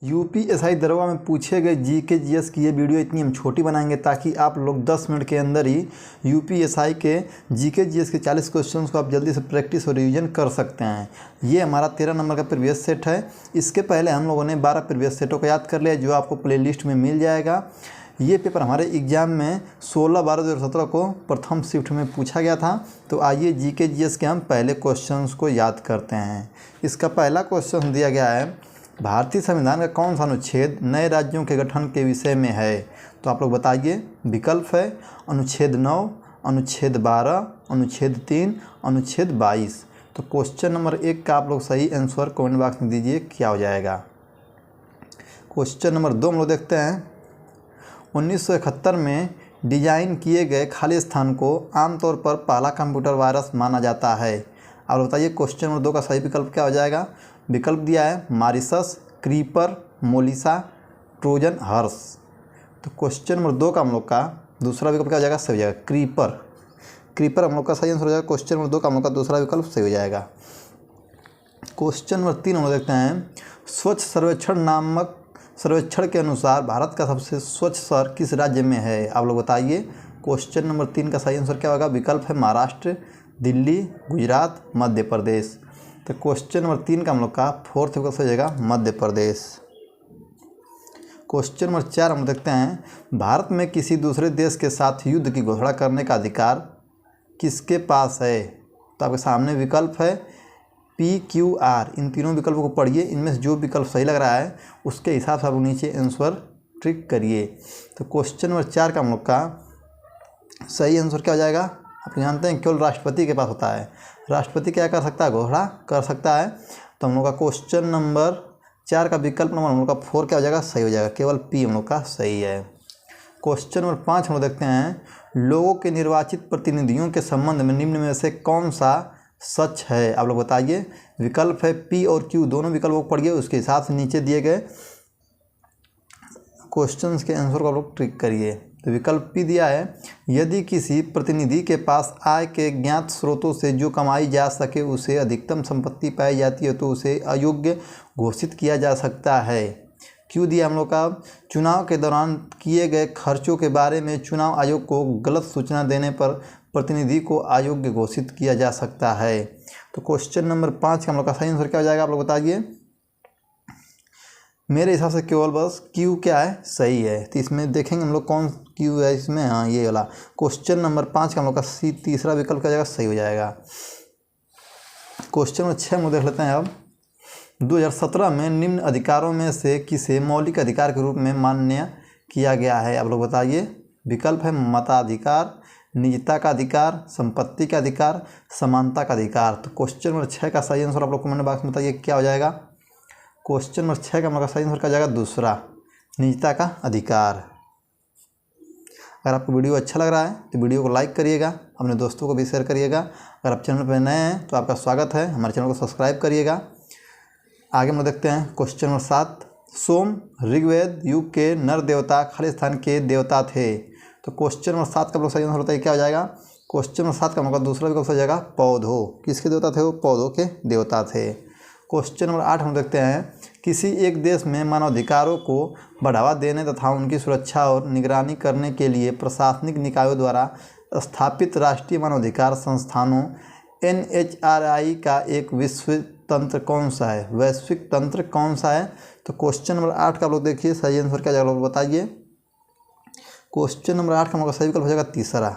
UPSI दरोगा में पूछे गए जीके जीएस की ये वीडियो इतनी हम छोटी बनाएंगे ताकि आप लोग 10 मिनट के अंदर ही यूपीएसआई के जीके जीएस के 40 क्वेश्चंस को आप जल्दी से प्रैक्टिस और रिवीजन कर सकते हैं। ये हमारा 13 नंबर का प्रीवियस सेट है। इसके पहले हम लोगों ने 12 प्रीवियस सेटों को याद कर लिया जो आपको प्लेलिस्ट में मिल जाएगा। ये पेपर हमारे एग्ज़ाम में 16/12/2017 को प्रथम शिफ्ट में पूछा गया था। तो आइए जीके जीएस के हम पहले क्वेश्चंस को याद करते हैं। इसका पहला क्वेश्चन दिया गया है, भारतीय संविधान का कौन सा अनुच्छेद नए राज्यों के गठन के विषय में है? तो आप लोग बताइए। विकल्प है अनुच्छेद 9, अनुच्छेद 12, अनुच्छेद 3, अनुच्छेद 22। तो क्वेश्चन नंबर 1 का आप लोग सही आंसर कमेंट बॉक्स में दीजिए, क्या हो जाएगा। क्वेश्चन नंबर 2 हम लोग देखते हैं। 1971 में डिजाइन किए गए खाली स्थान को आमतौर पर पहला कंप्यूटर वायरस माना जाता है। आप बताइए क्वेश्चन नंबर 2 का सही विकल्प क्या हो जाएगा। विकल्प दिया है मारिसस, क्रीपर, मोलिसा, ट्रोजन हॉर्स। तो क्वेश्चन नंबर 2 का हम लोग का दूसरा विकल्प क्या हो जाएगा, सही हो जाएगा क्रीपर। क्रीपर हम लोग का सही आंसर हो जाएगा। क्वेश्चन नंबर 2 का हम लोग का दूसरा विकल्प सही हो जाएगा। क्वेश्चन नंबर 3 हम लोग देखते हैं। स्वच्छ सर्वेक्षण नामक सर्वेक्षण के अनुसार भारत का सबसे स्वच्छ शहर किस राज्य में है? आप लोग बताइए। क्वेश्चन नंबर 3 का सही आंसर क्या होगा। विकल्प है महाराष्ट्र, दिल्ली, गुजरात, मध्य प्रदेश। तो क्वेश्चन नंबर 3 का हम लोग का फोर्थ विकल्प हो जाएगा मध्य प्रदेश। क्वेश्चन नंबर 4 हम देखते हैं। भारत में किसी दूसरे देश के साथ युद्ध की घोषणा करने का अधिकार किसके पास है? तो आपके सामने विकल्प है PQR। इन तीनों विकल्पों को पढ़िए, इनमें से जो विकल्प सही लग रहा है उसके हिसाब से आप नीचे आंसर ट्रिक करिए। तो क्वेश्चन नंबर 4 का हम लोग का सही आंसर क्या हो जाएगा। आप जानते हैं केवल राष्ट्रपति के पास होता है। राष्ट्रपति क्या कर सकता है, घोषणा कर सकता है। तो हम लोग का क्वेश्चन नंबर 4 का विकल्प नंबर हम लोग का 4 क्या हो जाएगा, सही हो जाएगा। केवल P हम लोग का सही है। क्वेश्चन नंबर 5 हम लोग देखते हैं। लोगों के निर्वाचित प्रतिनिधियों के संबंध में निम्न में से कौन सा सच है? आप लोग बताइए। विकल्प है P और Q, दोनों विकल्पों को पढ़िए, उसके हिसाब से नीचे दिए गए क्वेश्चंस के आंसर को आप लोग ट्रिक करिए। तो विकल्प P दिया है, यदि किसी प्रतिनिधि के पास आय के ज्ञात स्रोतों से जो कमाई जा सके उसे अधिकतम संपत्ति पाई जाती है तो उसे अयोग्य घोषित किया जा सकता है। Q दिया हम लोग का, चुनाव के दौरान किए गए खर्चों के बारे में चुनाव आयोग को गलत सूचना देने पर प्रतिनिधि को अयोग्य घोषित किया जा सकता है। तो क्वेश्चन नंबर 5 का हम लोग का सही आंसर क्या हो जाएगा, आप लोग बताइए। मेरे हिसाब से केवल बस Q क्या है, सही है। तो इसमें देखेंगे हम लोग कौन Q है इसमें। हाँ, ये वाला क्वेश्चन नंबर 5 का हम लोग का तीसरा विकल्प क्या जाएगा, सही हो जाएगा। क्वेश्चन नंबर 6 में देख लेते हैं अब। 2017 में निम्न अधिकारों में से किसे मौलिक अधिकार के रूप में मान्य किया गया है? आप लोग बताइए। विकल्प है मताधिकार, निजता का अधिकार, संपत्ति का अधिकार, समानता का अधिकार। तो क्वेश्चन नंबर 6 का सही आंसर आप लोग कमेंट बॉक्स में बताइए, क्या हो जाएगा। क्वेश्चन नंबर 6 का हमारा सही आंसर क्या जाएगा, दूसरा, निजता का अधिकार। अगर आपको वीडियो अच्छा लग रहा है तो वीडियो को लाइक करिएगा, अपने दोस्तों को भी शेयर करिएगा। अगर आप चैनल पर नए हैं तो आपका स्वागत है, हमारे चैनल को सब्सक्राइब करिएगा। आगे हम लोग देखते हैं क्वेश्चन नंबर 7। सोम ऋग्वेद युग के नर देवता खालिस्तान के देवता थे। तो क्वेश्चन नंबर 7 का लोग सही आंसर होता है, क्या हो जाएगा। क्वेश्चन नंबर 7 का मतलब दूसरा विकल्प हो जाएगा पौधों। किसके देवता थे वो, पौधों के देवता थे। क्वेश्चन नंबर 8 हम देखते हैं। किसी एक देश में मानवाधिकारों को बढ़ावा देने तथा उनकी सुरक्षा और निगरानी करने के लिए प्रशासनिक निकायों द्वारा स्थापित राष्ट्रीय मानवाधिकार संस्थानों NHRI का एक वैश्विक तंत्र कौन सा है, वैश्विक तंत्र कौन सा है? तो क्वेश्चन नंबर 8 का आप लोग देखिए सही आंसर क्या जाएगा, बताइए। क्वेश्चन नंबर 8 का हमारा सही विकल्प हो जाएगा तीसरा।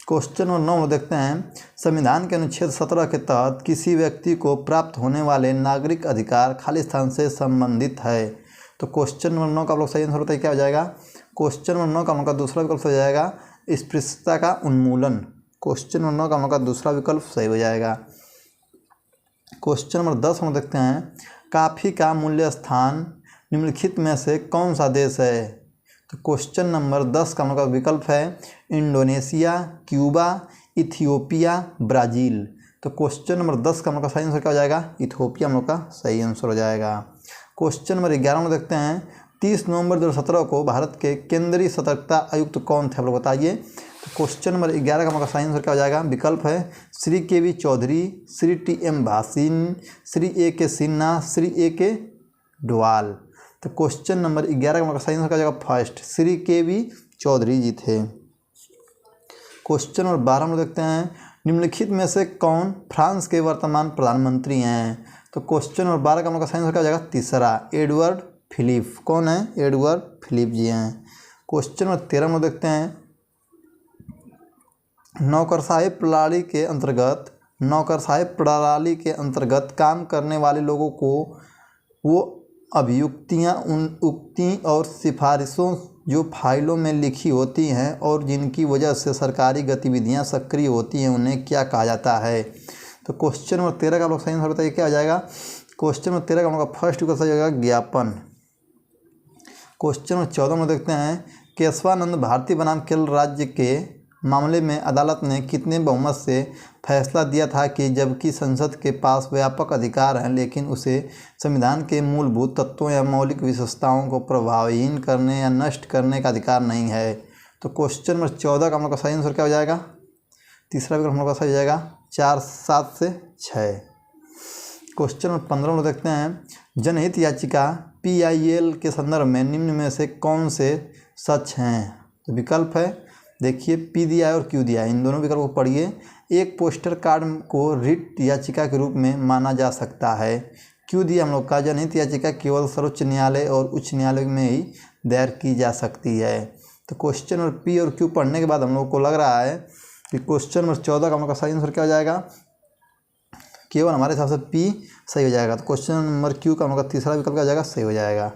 क्वेश्चन नंबर 9 देखते हैं। संविधान के अनुच्छेद 17 के तहत किसी व्यक्ति को प्राप्त होने वाले नागरिक अधिकार खालिस्तान से संबंधित है। तो क्वेश्चन नंबर 9 का आप लोग सही आंसर होता है, क्या हो जाएगा। क्वेश्चन नंबर 9 का हम लोग का दूसरा विकल्प हो जाएगा अस्पृश्यता का उन्मूलन। क्वेश्चन नंबर 9 का हम लोग का दूसरा विकल्प सही हो जाएगा। क्वेश्चन नंबर 10 हम देखते हैं। कॉफ़ी का मूल्य स्थान निम्नलिखित में से कौन सा देश है? तो क्वेश्चन नंबर 10 का हम लोग का विकल्प है इंडोनेशिया, क्यूबा, इथियोपिया, ब्राज़ील। तो क्वेश्चन नंबर 10 का हम लोग का सही आंसर क्या हो जाएगा, इथियोपिया हम लोग का सही आंसर हो जाएगा। क्वेश्चन नंबर 11 में देखते हैं। 30 नवंबर 2017 को भारत के केंद्रीय सतर्कता आयुक्त कौन थे, आप लोग बताइए। तो क्वेश्चन नंबर 11 का हमारा सही आंसर क्या हो जाएगा। विकल्प है Shri K V Chaudhary, Shri T M Bhasin, Shri A K Sinha, Shri A के डोवाल। तो क्वेश्चन नंबर 11 का सही आंसर क्या हो जाएगा फर्स्ट, श्री के.वी. चौधरी जी थे। क्वेश्चन नंबर 12 में देखते हैं निम्नलिखित में से कौन फ्रांस के वर्तमान प्रधानमंत्री हैं। तो क्वेश्चन नंबर 12 का सही आंसर क्या हो जाएगा तीसरा, एडवर्ड फिलिप। कौन है, एडवर्ड फिलिप जी हैं। क्वेश्चन नंबर 13 में देखते हैं नौकरशाही प्रणाली के अंतर्गत काम करने वाले लोगों को वो अभियुक्तियाँ, उक्ति और सिफारिशों जो फाइलों में लिखी होती हैं और जिनकी वजह से सरकारी गतिविधियाँ सक्रिय होती हैं उन्हें क्या कहा जाता है। तो क्वेश्चन नंबर 13 का आप लोग सही आंसर बताइए क्या आ जाएगा। क्वेश्चन नंबर 13 का हम लोग फर्स्ट का सही हो जाएगा ज्ञापन। क्वेश्चन नंबर 14 में देखते हैं केशवानंद भारतीय बनाम केरल राज्य के मामले में अदालत ने कितने बहुमत से फैसला दिया था कि जबकि संसद के पास व्यापक अधिकार हैं लेकिन उसे संविधान के मूलभूत तत्वों या मौलिक विशेषताओं को प्रभावहीन करने या नष्ट करने का अधिकार नहीं है। तो क्वेश्चन नंबर 14 का हम लोग का सही आंसर क्या हो जाएगा, तीसरा विकल्प हम लोग का सही हो जाएगा 4, 7 से 6। क्वेश्चन नंबर 15 में देखते हैं जनहित याचिका PIL के संदर्भ में निम्न में से कौन से सच हैं। तो विकल्प है देखिए P दिया है और Q दिया है, इन दोनों विकल्प को पढ़िए। एक पोस्टर कार्ड को रिट याचिका के रूप में माना जा सकता है। Q दिया हम लोग का जनहित याचिका केवल सर्वोच्च न्यायालय और उच्च न्यायालय में ही दायर की जा सकती है। तो क्वेश्चन नंबर P और Q पढ़ने के बाद हम लोग को लग रहा है कि क्वेश्चन नंबर 14 का हम लोग का सही आंसर क्या हो जाएगा, केवल हमारे हिसाब से P सही हो जाएगा। तो क्वेश्चन नंबर Q का हम लोग का तीसरा विकल्प क्या हो जाएगा, सही हो जाएगा।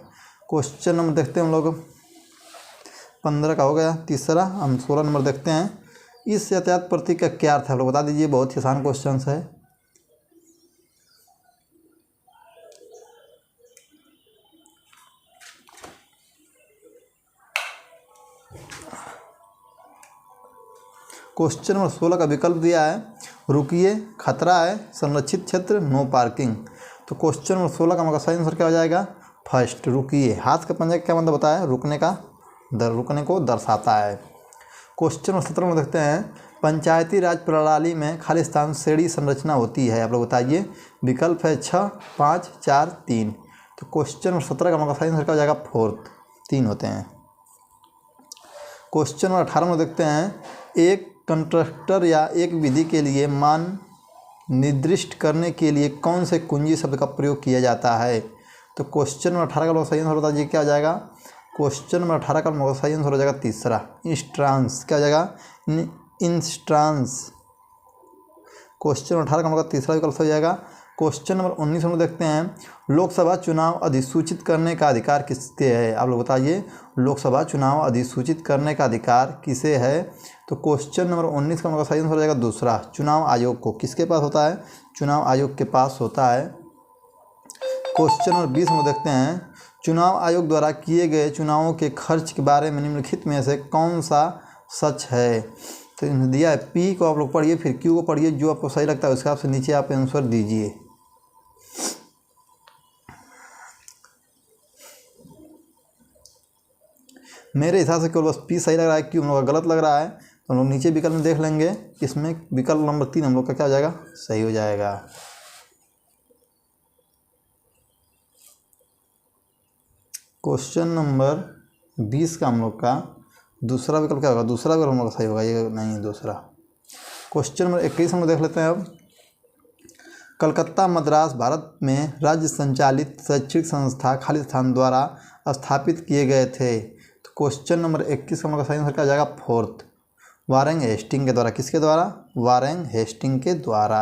क्वेश्चन नंबर देखते हैं हम लोग 15 का हो गया तीसरा। हम 16 नंबर देखते हैं इस यातायात प्रतीक का क्या अर्थ है, आप लोग बता दीजिए, बहुत ही आसान क्वेश्चन है। क्वेश्चन नंबर 16 का विकल्प दिया है रुकिए, खतरा है, संरक्षित क्षेत्र, नो पार्किंग। तो क्वेश्चन नंबर 16 का हमारा सही आंसर क्या हो जाएगा फर्स्ट, रुकिए। हाथ का पंजा क्या मतलब बताया, रुकने को दर्शाता है। क्वेश्चन नंबर 17 में देखते हैं पंचायती राज प्रणाली में खालिस्तान श्रेणी संरचना होती है, आप लोग बताइए। विकल्प है 6, 5, 4, 3। तो क्वेश्चन नंबर 17 का हमारा सही आंसर क्या हो जाएगा फोर्थ, 3 होते हैं। क्वेश्चन नंबर 18 में देखते हैं एक कंस्ट्रक्टर या एक विधि के लिए मान निर्दिष्ट करने के लिए कौन से कुंजी शब्द का प्रयोग किया जाता है। तो क्वेश्चन नंबर 18 का लोग सही आंसर बताइए क्या आ जाएगा। क्वेश्चन नंबर 18 का लोग सही आंसर हो जाएगा तीसरा, इंस्टांस। क्या हो जाएगा, इंस्टांस। क्वेश्चन नंबर 18 का लोग तीसरा विकल्प हो जाएगा। क्वेश्चन नंबर 19 हम देखते हैं लोकसभा चुनाव अधिसूचित करने का अधिकार किसके है, आप लोग बताइए। लोकसभा चुनाव अधिसूचित करने का अधिकार किसे है। तो क्वेश्चन नंबर 19 का सही आंसर हो जाएगा दूसरा, चुनाव आयोग को। किसके पास होता है, चुनाव आयोग के पास होता है। क्वेश्चन नंबर 20 में देखते हैं चुनाव आयोग द्वारा किए गए चुनावों के खर्च के बारे में निम्नलिखित में से कौन सा सच है। तो दिया है P को आप लोग पढ़िए, फिर Q को पढ़िए, जो आपको सही लगता है उसके हिसाब से नीचे आप आंसर दीजिए। मेरे हिसाब से केवल बस P सही लग रहा है, Q हम लोग का गलत लग रहा है। तो हम लोग नीचे विकल्प में देख लेंगे, इसमें विकल्प नंबर 3 हम लोग का क्या हो जाएगा, सही हो जाएगा। क्वेश्चन नंबर 20 का हम लोग का दूसरा विकल्प क्या होगा, दूसरा विकल्प हम लोग का सही होगा, ये नहीं है दूसरा। क्वेश्चन नंबर 21 हम लोग देख लेते हैं अब। कलकत्ता मद्रास भारत में राज्य संचालित शैक्षिक संस्था खालिस्तान द्वारा स्थापित किए गए थे। तो क्वेश्चन नंबर 21 का सही आंसर क्या हो जाएगा फोर्थ, वारेन हेस्टिंग के द्वारा। किसके द्वारा, वारेन हेस्टिंग के द्वारा।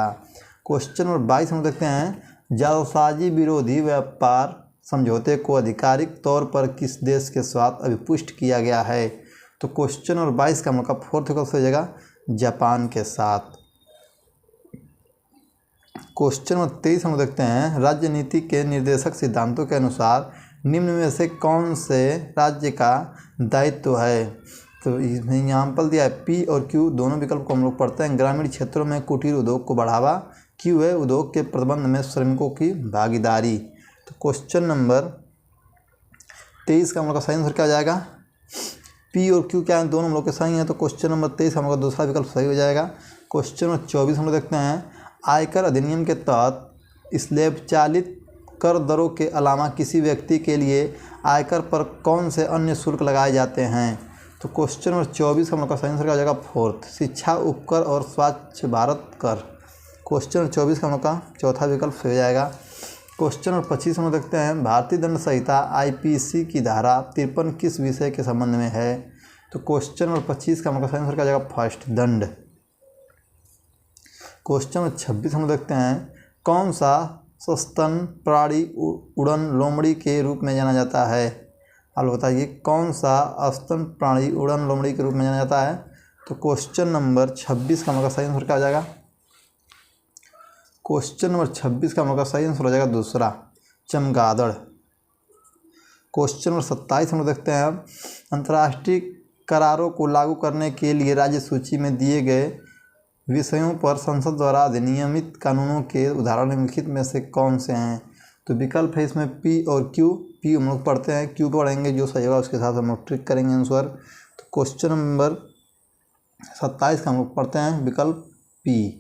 क्वेश्चन नंबर 22 हम देखते हैं जालसाजी विरोधी व्यापार समझौते को आधिकारिक तौर पर किस देश के साथ अभिपुष्ट किया गया है। तो क्वेश्चन नंबर 22 का मतलब फोर्थ विकल्प हो जाएगा जापान के साथ। क्वेश्चन नंबर 23 हम देखते हैं राज्य नीति के निर्देशक सिद्धांतों के अनुसार निम्न में से कौन से राज्य का दायित्व है। तो इसमें एग्जाम्पल दिया है P और Q, दोनों विकल्प को हम लोग पढ़ते हैं। ग्रामीण क्षेत्रों में कुटीर उद्योग को बढ़ावा, Q है उद्योग के प्रबंध में श्रमिकों की भागीदारी। तो क्वेश्चन नंबर 23 का हम लोग का सही आंसर क्या हो जाएगा, P और Q क्या है, दोनों हम लोग के सही हैं। तो क्वेश्चन नंबर 23 हम लोग का दूसरा विकल्प सही हो जाएगा। क्वेश्चन नंबर 24 हम लोग देखते हैं आयकर अधिनियम के तहत स्लैब चालित कर दरों के अलावा किसी व्यक्ति के लिए आयकर पर कौन से अन्य शुल्क लगाए जाते हैं? तो क्वेश्चन नंबर 24 का हम लोग का सही आंसर आ जाएगा फोर्थ, शिक्षा उपकर और स्वच्छ भारत कर। क्वेश्चन नंबर 24 का हम लोग का चौथा विकल्प सही हो जाएगा। क्वेश्चन नंबर 25 हम लोग देखते हैं, भारतीय दंड संहिता IPC की धारा 53 किस विषय के संबंध में है? तो क्वेश्चन नंबर 25 का हम लोग का सही आंसर आ जाएगा फर्स्ट, दंड। क्वेश्चन नंबर 26 हम देखते हैं, कौन सा सस्तन प्राणी उड़न लोमड़ी के रूप में जाना जाता है? अब बताइए कौन सा स्तन प्राणी उड़न लोमड़ी के रूप में जाना जाता है? तो क्वेश्चन नंबर 26 का हम लोग का सही आंसर क्या आ जाएगा? क्वेश्चन नंबर 26 का हम लोग का सही आंसर हो जाएगा दूसरा, चमगादड़। क्वेश्चन नंबर 27 हम लोग देखते हैं, अंतर्राष्ट्रीय करारों को लागू करने के लिए राज्य सूची में दिए गए विषयों पर संसद द्वारा अधिनियमित कानूनों के उदाहरण निम्नलिखित में से कौन से हैं? तो विकल्प है इसमें P और Q। P हम लोग पढ़ते हैं, Q पढ़ेंगे, जो सही होगा उसके साथ हम लोग ट्रिक करेंगे आंसर। तो क्वेश्चन नंबर 27 का हम लोग पढ़ते हैं विकल्प P,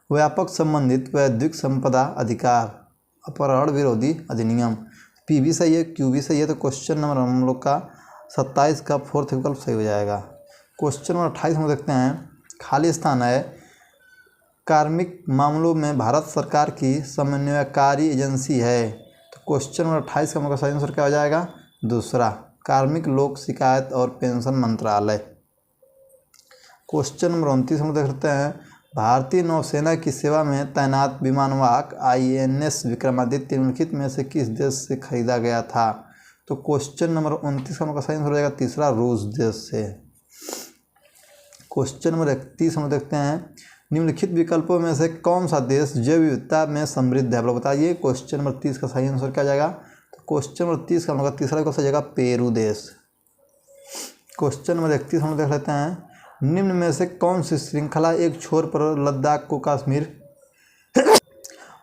व्यापक संबंधित वैद्युत संपदा अधिकार अपहरण विरोधी अधिनियम। P भी सही है, Q भी सही है, तो क्वेश्चन नंबर हम लोग का 27 का फोर्थ विकल्प सही हो जाएगा। क्वेश्चन नंबर 28 हम देखते हैं, खालिस्तान है कार्मिक मामलों में भारत सरकार की समन्वयकारी एजेंसी है। तो क्वेश्चन नंबर 28 का हम लोग का सही आंसर क्या हो जाएगा? दूसरा, कार्मिक लोक शिकायत और पेंशन मंत्रालय। क्वेश्चन नंबर 29 हम देख सकते हैं, भारतीय नौसेना की सेवा में तैनात विमानवाहक INS विक्रमादित्य निम्नलिखित में से किस देश से खरीदा गया था? तो क्वेश्चन नंबर 29 का सही आंसर हो जाएगा तीसरा, रूस देश से। क्वेश्चन नंबर 31 हम देखते हैं, निम्नलिखित विकल्पों में से कौन सा देश जैव विविधता में समृद्ध है? आप लोग बताइए। क्वेश्चन नंबर 30 का सही आंसर क्या जाएगा? तो क्वेश्चन नंबर 30 का हम लोग का तीसरा विकल्प सही जाएगा पेरू देश। क्वेश्चन नंबर 31 हम देख लेते हैं, निम्न में से कौन सी श्रृंखला एक छोर पर लद्दाख को कश्मीर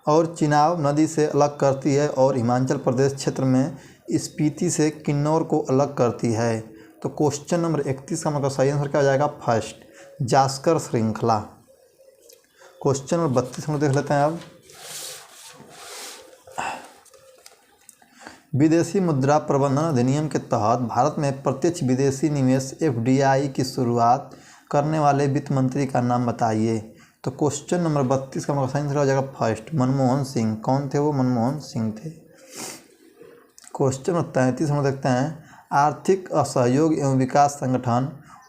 और चिनाब नदी से अलग करती है और हिमाचल प्रदेश क्षेत्र में स्पीति से किन्नौर को अलग करती है? तो क्वेश्चन नंबर 31 का मतलब सही आंसर क्या हो जाएगा? फर्स्ट, जास्कर श्रृंखला। क्वेश्चन नंबर 32 हम देख लेते हैं अब, विदेशी मुद्रा प्रबंधन अधिनियम के तहत भारत में प्रत्यक्ष विदेशी निवेश FDI की शुरुआत करने वाले वित्त मंत्री का नाम बताइए। तो क्वेश्चन नंबर 32 का सही आंसर हो जाएगा फर्स्ट, मनमोहन सिंह। कौन थे वो? मनमोहन सिंह थे। क्वेश्चन नंबर 33 हम देखते हैं, आर्थिक असहयोग एवं विकास संगठन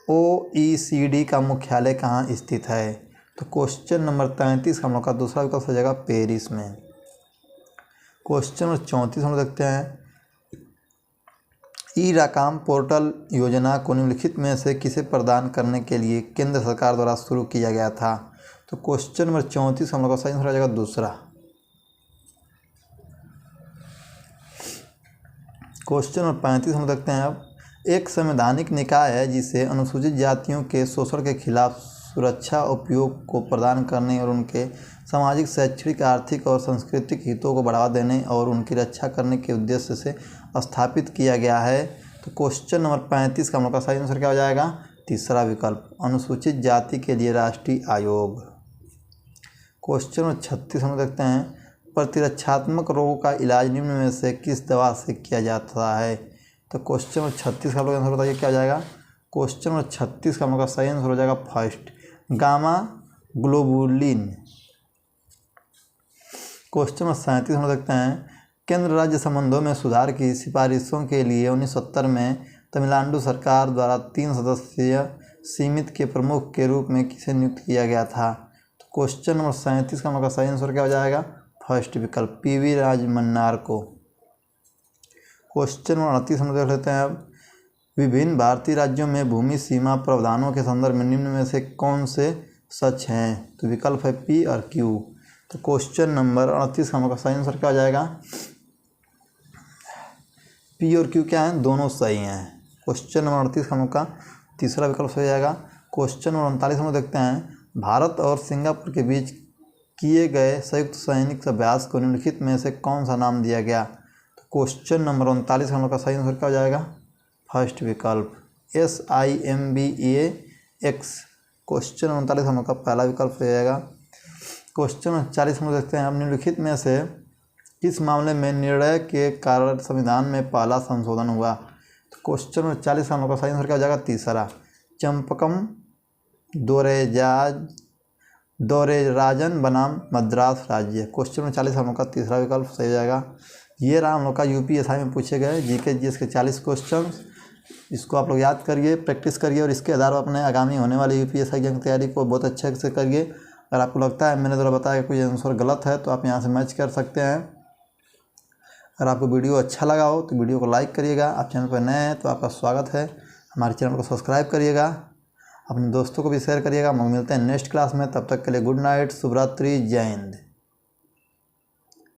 OECD का मुख्यालय कहाँ स्थित है? तो क्वेश्चन नंबर 33 का हम लोग का दूसरा विकल्प हो जाएगा पेरिस में। क्वेश्चन नंबर 34 हम देखते हैं, ई-राकाम पोर्टल योजना को निम्नलिखित में से किसे प्रदान करने के लिए केंद्र सरकार द्वारा शुरू किया गया था? तो क्वेश्चन नंबर 34 हम लोग का सही आंसर हो जाएगा दूसरा। क्वेश्चन नंबर 35 हम देखते हैं अब, एक संवैधानिक निकाय है जिसे अनुसूचित जातियों के शोषण के खिलाफ सुरक्षा उपयोग को प्रदान करने और उनके सामाजिक, शैक्षणिक, आर्थिक और सांस्कृतिक हितों को बढ़ावा देने और उनकी रक्षा करने के उद्देश्य से स्थापित किया गया है। तो क्वेश्चन नंबर 35 का हम लोग का सही आंसर क्या हो जाएगा? तीसरा विकल्प, अनुसूचित जाति के लिए राष्ट्रीय आयोग। क्वेश्चन नंबर 36 हम देखते हैं, प्रतिरक्षात्मक रोगों का इलाज निम्न में से किस दवा से किया जाता है? तो क्वेश्चन नंबर 36 का लोग आंसर बताइए क्या जाएगा? क्वेश्चन नंबर 36 का हम लोग का सही आंसर हो जाएगा first, gamma globulin. Question number 37 हम देखते हैं, केंद्र राज्य संबंधों में सुधार की सिफारिशों के लिए 1970 में तमिलनाडु सरकार द्वारा 3 सदस्यीय समिति के प्रमुख के रूप में किसे नियुक्त किया गया था? तो क्वेश्चन नंबर 37 का हम लोग का सही आंसर क्या हो जाएगा? फर्स्ट विकल्प, PV राजमन्नार को। क्वेश्चन नंबर 38 हम देख लेते हैं अब, विभिन्न भारतीय राज्यों में भूमि सीमा प्रावधानों के संदर्भ में निम्न में से कौन से सच हैं? तो विकल्प है P और Q। तो क्वेश्चन नंबर 38 का हम लोग का सही आंसर क्या हो जाएगा? P और Q क्या हैं? दोनों सही हैं। क्वेश्चन नंबर 38 का हम लोग का तीसरा विकल्प सही जाएगा। क्वेश्चन नंबर 39 हम लोग देखते हैं, भारत और सिंगापुर के बीच किए गए संयुक्त सैनिक अभ्यास को निम्नलिखित में से कौन सा नाम दिया गया? तो क्वेश्चन नंबर 39 का हम लोग का सही आंसर क्या हो जाएगा? फर्स्ट विकल्प, SIMBAX। क्वेश्चन 39 हम लोग का पहला विकल्प हो जाएगा। क्वेश्चन 40 हम देखते हैं, अब निम्नलिखित में से किस मामले में निर्णय के कारण संविधान में पहला संशोधन हुआ। तो क्वेश्चन 40 हम लोग का सही आंसर क्या हो जाएगा, तीसरा, चंपकम दोरेराजन बनाम मद्रास राज्य। क्वेश्चन 40 हम लोग का तीसरा विकल्प सही हो जाएगा। ये रहा हम लोग का यूपीएसआई में पूछे गए जीके जीएस के 40 क्वेश्चन। इसको आप लोग याद करिए, प्रैक्टिस करिए और इसके आधार पर अपने आगामी होने वाले यूपीएसआई की तैयारी को बहुत अच्छे से करिए। अगर आपको लगता है मैंने द्वारा बताया कि कोई आंसर गलत है तो आप यहाँ से मैच कर सकते हैं। अगर आपको वीडियो अच्छा लगा हो तो वीडियो को लाइक करिएगा। आप चैनल पर नए हैं तो आपका स्वागत है, हमारे चैनल को सब्सक्राइब करिएगा, अपने दोस्तों को भी शेयर करिएगा। हम मिलते हैं नेक्स्ट क्लास में, तब तक के लिए गुड नाइट, शुभ रात्रि, जय हिंद।